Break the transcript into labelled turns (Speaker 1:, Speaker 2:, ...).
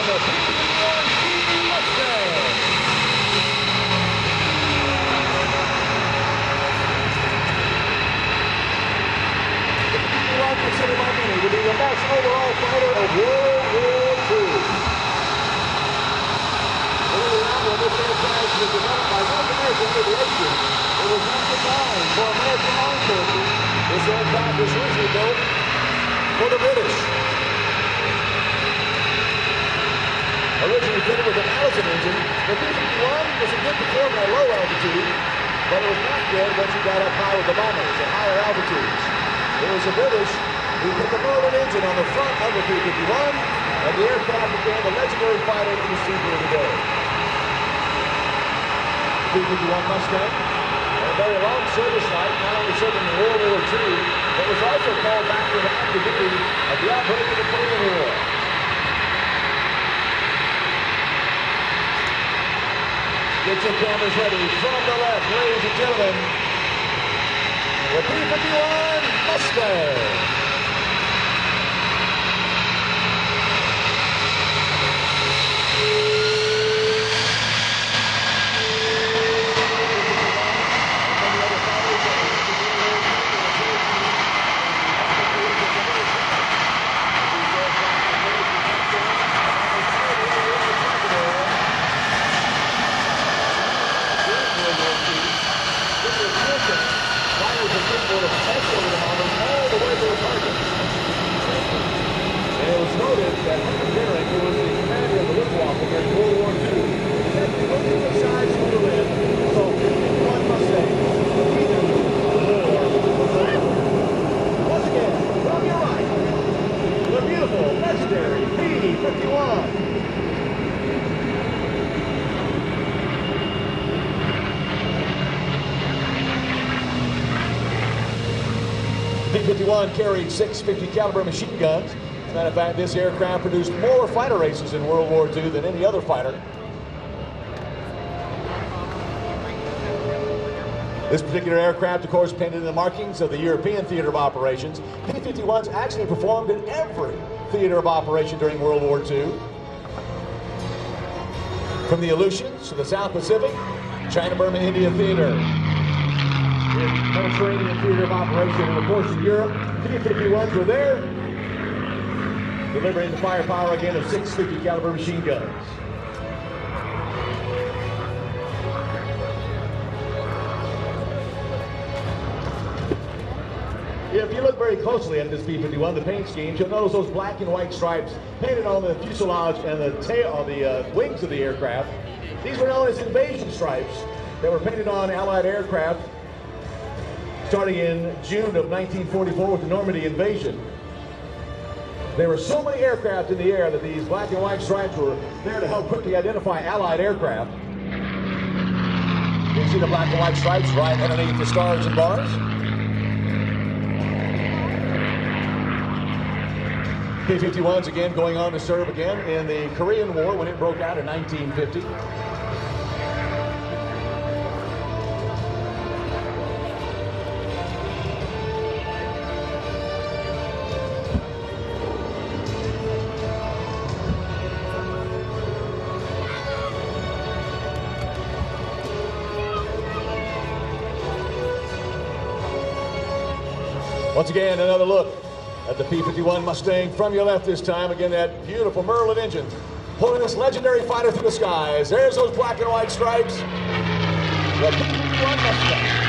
Speaker 1: the P-51D Mustang. The P-51 considered by many to be the best overall fighter of World War II. Early on, when this aircraft was developed by North American Aviation, it was not designed for American armed forces. This aircraft was originally built for the British. Originally fitted with an Allison engine, the P-51 was a good performer at low altitude, but it was not good once you got up high with the bombers at higher altitudes. It was the British who put the Merlin engine on the front of the P-51, and the aircraft became the legendary fighter in the Super of the day. The P-51 Mustang had a very long service life, not only serving in World War II, but was also called back to the active duty at the outbreak of the Korean War. Get your cameras ready from the left, ladies and gentlemen. The P-51 Mustang. P-51 carried 650 caliber machine guns. As a matter of fact, this aircraft produced more fighter races in World War II than any other fighter. This particular aircraft, of course, painted in the markings of the European theater of operations. P-51s actually performed in every theater of operation during World War II. From the Aleutians to the South Pacific, China, Burma, India theater. In Mediterranean theater of operation, and of course in Europe, P-51s were there, delivering the firepower again of 650 caliber machine guns. If you look very closely at this P-51, the paint schemes, you'll notice those black and white stripes painted on the fuselage and the tail, on the wings of the aircraft. These were known as invasion stripes that were painted on Allied aircraft starting in June of 1944 with the Normandy invasion. There were so many aircraft in the air that these black and white stripes were there to help quickly identify Allied aircraft. You can see the black and white stripes right underneath the stars and bars. P-51s again going on to serve again in the Korean War when it broke out in 1950. Once again, another look at the P-51 Mustang from your left this time. Again, that beautiful Merlin engine pulling this legendary fighter through the skies. There's those black and white stripes. The P-51 Mustang.